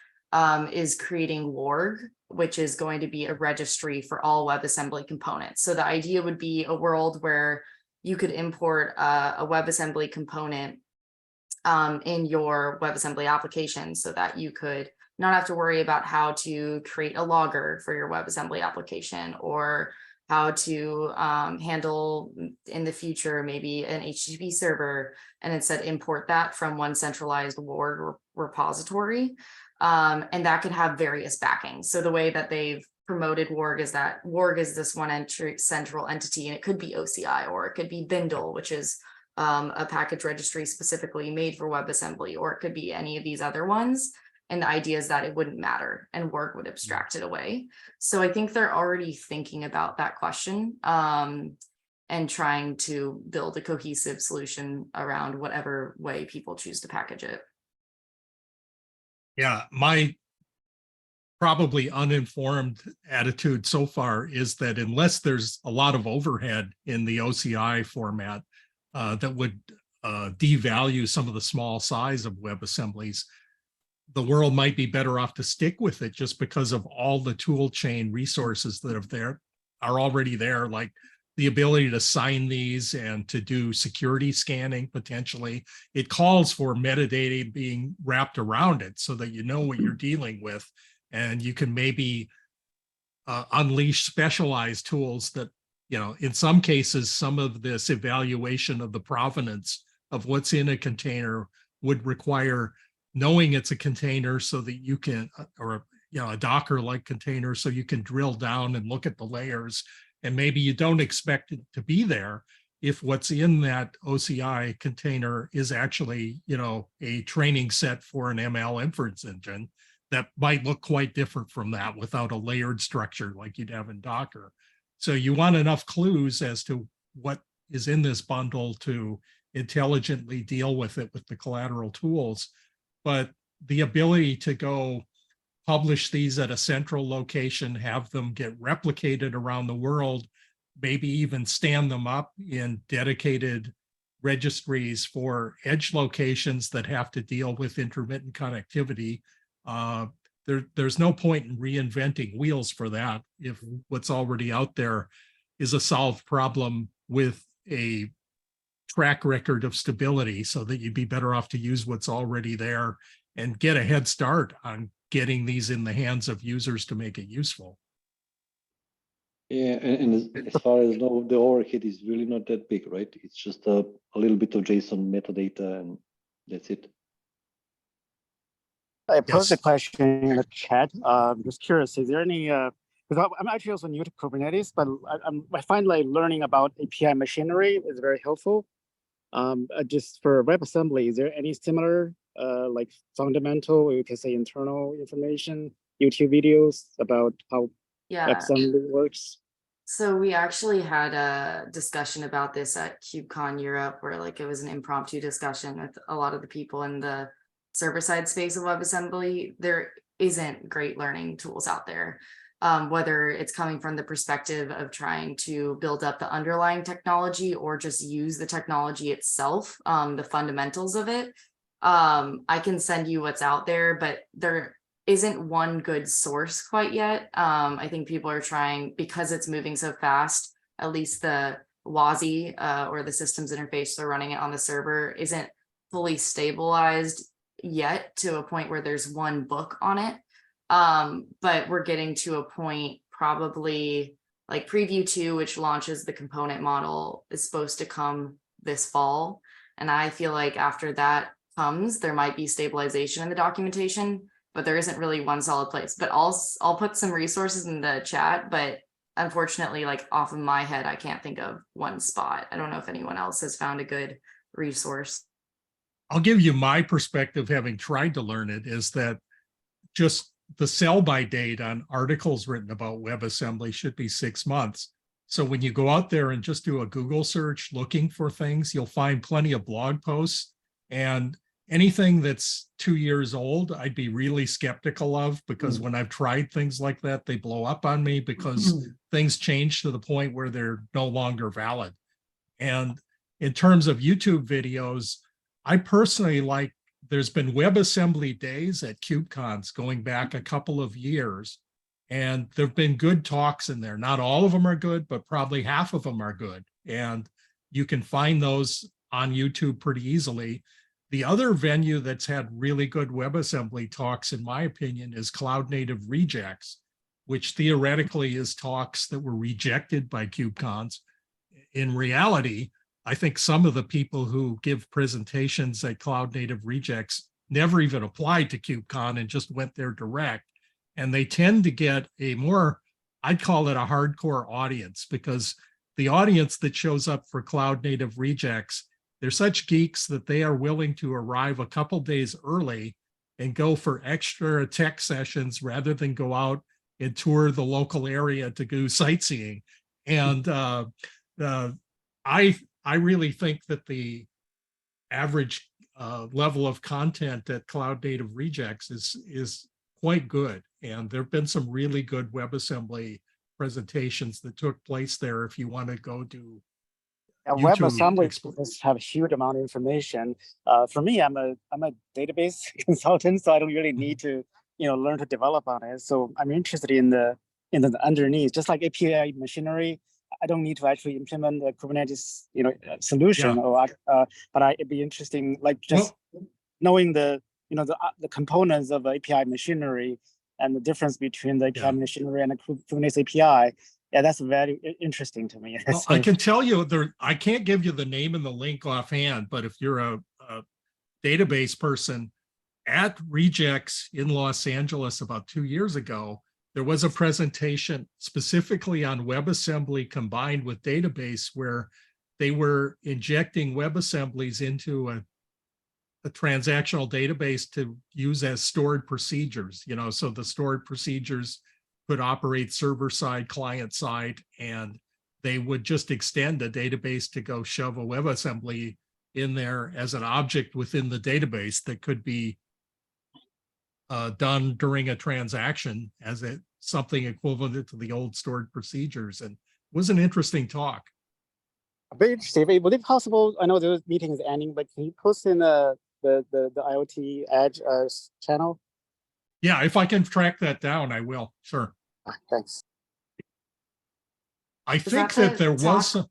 Speaker 3: is creating WARG, which is going to be a registry for all WebAssembly components. So the idea would be a world where you could import a WebAssembly component in your WebAssembly application, so that you could not have to worry about how to create a logger for your WebAssembly application, or how to handle in the future maybe an HTTP server, and instead import that from one centralized WARG repository. And that could have various backings. So the way that they've promoted WARG is that WARG is this one central entity, and it could be OCI, or it could be Bindle, which is a package registry specifically made for WebAssembly, or it could be any of these other ones. And the idea is that it wouldn't matter, and WARG would abstract it away. So I think they're already thinking about that question and trying to build a cohesive solution around whatever way people choose to package it.
Speaker 1: Yeah, my probably uninformed attitude so far is that unless there's a lot of overhead in the OCI format that would devalue some of the small size of WebAssemblies, the world might be better off to stick with it, just because of all the tool chain resources that are already there, like the ability to sign these and to do security scanning potentially. It calls for metadata being wrapped around it so that you know what you're dealing with, and you can maybe unleash specialized tools that, in some cases, some of this evaluation of the provenance of what's in a container would require knowing it's a container, so that you can, or a Docker-like container, so you can drill down and look at the layers. And maybe you don't expect it to be there if what's in that OCI container is actually, a training set for an ML inference engine that might look quite different from that without a layered structure like you'd have in Docker. So you want enough clues as to what is in this bundle to intelligently deal with it with the collateral tools. But the ability to go publish these at a central location, have them get replicated around the world, maybe even stand them up in dedicated registries for edge locations that have to deal with intermittent connectivity. There's no point in reinventing wheels for that if what's already out there is a solved problem with a track record of stability, so that you'd be better off to use what's already there and get a head start on getting these in the hands of users to make it useful.
Speaker 5: Yeah, and as far as now, the overhead is really not that big, right? It's just a little bit of JSON metadata, and that's it.
Speaker 7: I posed a question in the chat. I'm just curious, is there any because I'm actually also new to Kubernetes, but I find like learning about API machinery is very helpful. Just for WebAssembly, is there any similar like fundamental, or you can say internal information, YouTube videos about how
Speaker 3: Yeah.
Speaker 7: WebAssembly works?
Speaker 3: So we actually had a discussion about this at KubeCon Europe, where like it was an impromptu discussion with a lot of the people in the server-side space of WebAssembly. There isn't great learning tools out there, whether it's coming from the perspective of trying to build up the underlying technology or just use the technology itself, the fundamentals of it. I can send you what's out there, but there isn't one good source quite yet. I think people are trying, because it's moving so fast, at least the WASI or the systems interface they're running it on the server isn't fully stabilized yet to a point where there's one book on it. But we're getting to a point, probably like preview 2, which launches the component model, is supposed to come this fall. And I feel like after that comes, there might be stabilization in the documentation, but there isn't really one solid place. But I'll put some resources in the chat, but unfortunately, like off of my head, I can't think of one spot. I don't know if anyone else has found a good resource.
Speaker 1: I'll give you my perspective, having tried to learn it, is that just the sell-by date on articles written about WebAssembly should be 6 months. So when you go out there and just do a Google search looking for things, you'll find plenty of blog posts, and anything that's 2 years old, I'd be really skeptical of, because when I've tried things like that, they blow up on me because things change to the point where they're no longer valid. And in terms of YouTube videos, I personally like, there's been WebAssembly days at KubeCons going back a couple of years, and there've been good talks in there. Not all of them are good, but probably half of them are good. And you can find those on YouTube pretty easily. The other venue that's had really good WebAssembly talks, in my opinion, is Cloud Native Rejects, which theoretically is talks that were rejected by KubeCons. In reality, I think some of the people who give presentations at Cloud Native Rejects never even applied to KubeCon and just went there direct. And they tend to get a more, I'd call it a hardcore audience, because the audience that shows up for Cloud Native Rejects, they're such geeks that they are willing to arrive a couple days early and go for extra tech sessions rather than go out and tour the local area to go sightseeing. And I really think that the average level of content at Cloud Native Rejects is quite good. And there have been some really good WebAssembly presentations that took place there if you want to go to
Speaker 7: WebAssembly does have a huge amount of information. For me, I'm a database consultant, so I don't really need to learn to develop on it. So I'm interested in the underneath, just like API machinery. I don't need to actually implement a Kubernetes solution, but it'd be interesting, like just knowing the components of API machinery and the difference between the API machinery and the Kubernetes API. Yeah, that's very interesting to me.
Speaker 1: Well, I can tell you I can't give you the name and the link offhand, but if you're a database person at Rejects in Los Angeles about 2 years ago, there was a presentation specifically on WebAssembly combined with database, where they were injecting WebAssemblies into a transactional database to use as stored procedures, so the stored procedures could operate server side, client side, and they would just extend a database to go shove a WebAssembly in there as an object within the database that could be done during a transaction as something equivalent to the old stored procedures. And it was an interesting talk.
Speaker 7: Very interesting. Would it be possible? I know the meeting is ending, but can you post in the IoT Edge channel?
Speaker 1: Yeah, if I can track that down, I will. Sure.
Speaker 7: Thanks.
Speaker 1: I think that there was some,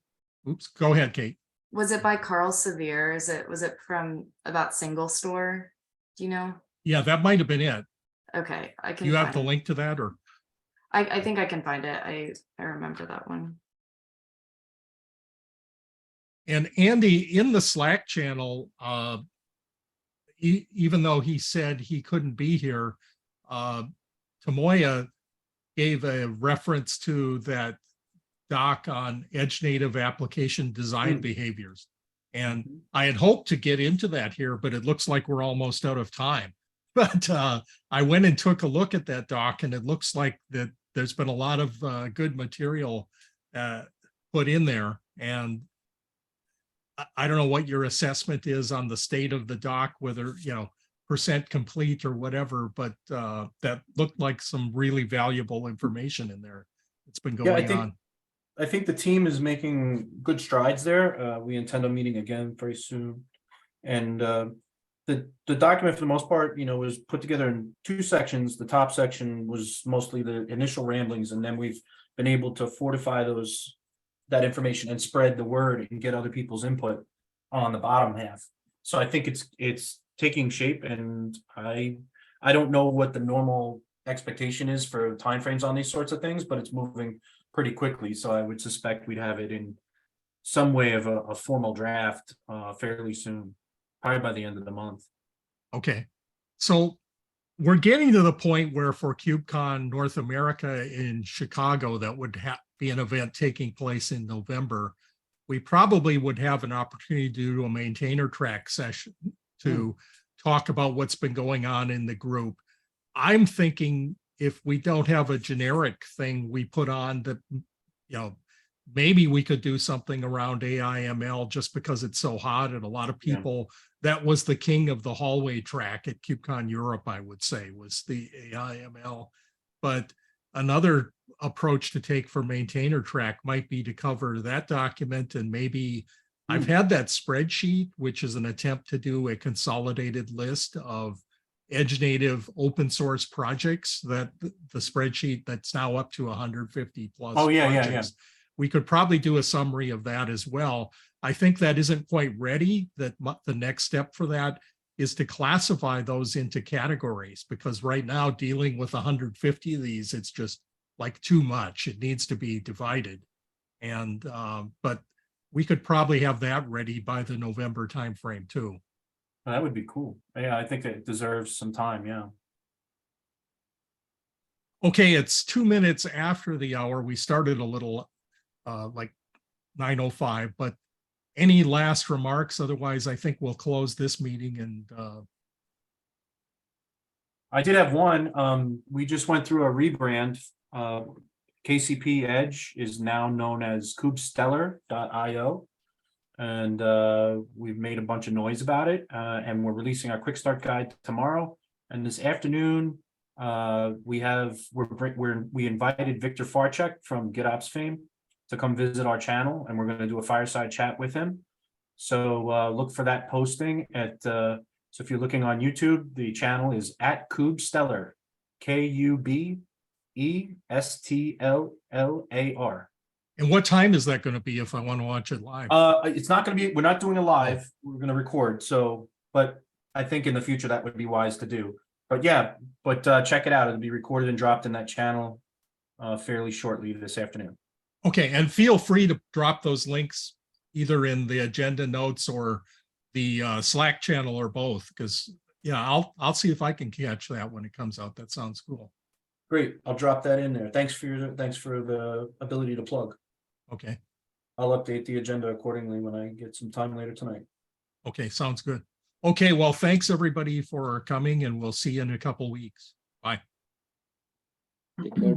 Speaker 1: oops, go ahead, Kate.
Speaker 3: Was it by Carl Severe? Was it from about single store? Do you know?
Speaker 1: Yeah, that might have been it.
Speaker 3: Okay, I can.
Speaker 1: You have the link to that, or?
Speaker 3: I think I can find it. I remember that one.
Speaker 1: And Andy, in the Slack channel, even though he said he couldn't be here, Tamoya gave a reference to that doc on edge native application design behaviors. And I had hoped to get into that here, but it looks like we're almost out of time. But I went and took a look at that doc, and it looks like that there's been a lot of good material put in there. And I don't know what your assessment is on the state of the doc, whether, you know, percent complete or whatever, but that looked like some really valuable information in there. It's been going on.
Speaker 6: I think the team is making good strides there. We intend on meeting again very soon. And the document, for the most part, you know, was put together in 2 sections. The top section was mostly the initial ramblings, and then we've been able to fortify that information and spread the word and get other people's input on the bottom half. So I think it's taking shape, and I don't know what the normal expectation is for timeframes on these sorts of things, but it's moving pretty quickly. So I would suspect we'd have it in some way of a formal draft fairly soon, probably by the end of the month.
Speaker 1: Okay, so we're getting to the point where for KubeCon North America in Chicago, that would be an event taking place in November, we probably would have an opportunity to do a maintainer track session to talk about what's been going on in the group. I'm thinking if we don't have a generic thing we put on that, you know, maybe we could do something around AI/ML just because it's so hot, and a lot of people, that was the king of the hallway track at KubeCon Europe, I would say, was the AI/ML. But another approach to take for maintainer track might be to cover that document, and maybe I've had that spreadsheet, which is an attempt to do a consolidated list of edge native open source projects, that the spreadsheet that's now up to 150 plus projects. We could probably do a summary of that as well. I think that isn't quite ready. That the next step for that is to classify those into categories, because right now dealing with 150 of these, it's just like too much. It needs to be divided. And but we could probably have that ready by the November timeframe too.
Speaker 6: That would be cool. Yeah, I think it deserves some time. Yeah.
Speaker 1: Okay, it's 2 minutes after the hour. We started a little like 9:05, but any last remarks? Otherwise, I think we'll close this meeting. And
Speaker 6: I did have one. We just went through a rebrand. KCP Edge is now known as kubestellar.io. And we've made a bunch of noise about it. And we're releasing our quick start guide tomorrow. And this afternoon, we invited Victor Farchek from GitOps fame to come visit our channel, and we're going to do a fireside chat with him. So look for that posting at. So if you're looking on YouTube, the channel is at kubestellar, KUBESTLLAR.
Speaker 1: And what time is that going to be if I want to watch it live?
Speaker 6: It's not going to be, we're not doing a live, we're going to record. So, but I think in the future that would be wise to do. But yeah, check it out. It'll be recorded and dropped in that channel fairly shortly this afternoon. Okay,
Speaker 1: and feel free to drop those links either in the agenda notes or the Slack channel or both, because yeah, I'll see if I can catch that when it comes out. That sounds cool.
Speaker 6: Great, I'll drop that in there. Thanks for the ability to plug.
Speaker 1: Okay.
Speaker 6: I'll update the agenda accordingly when I get some time later tonight.
Speaker 1: Okay, sounds good. Okay, well, thanks everybody for coming, and we'll see you in a couple weeks. Bye.
Speaker 5: Take care.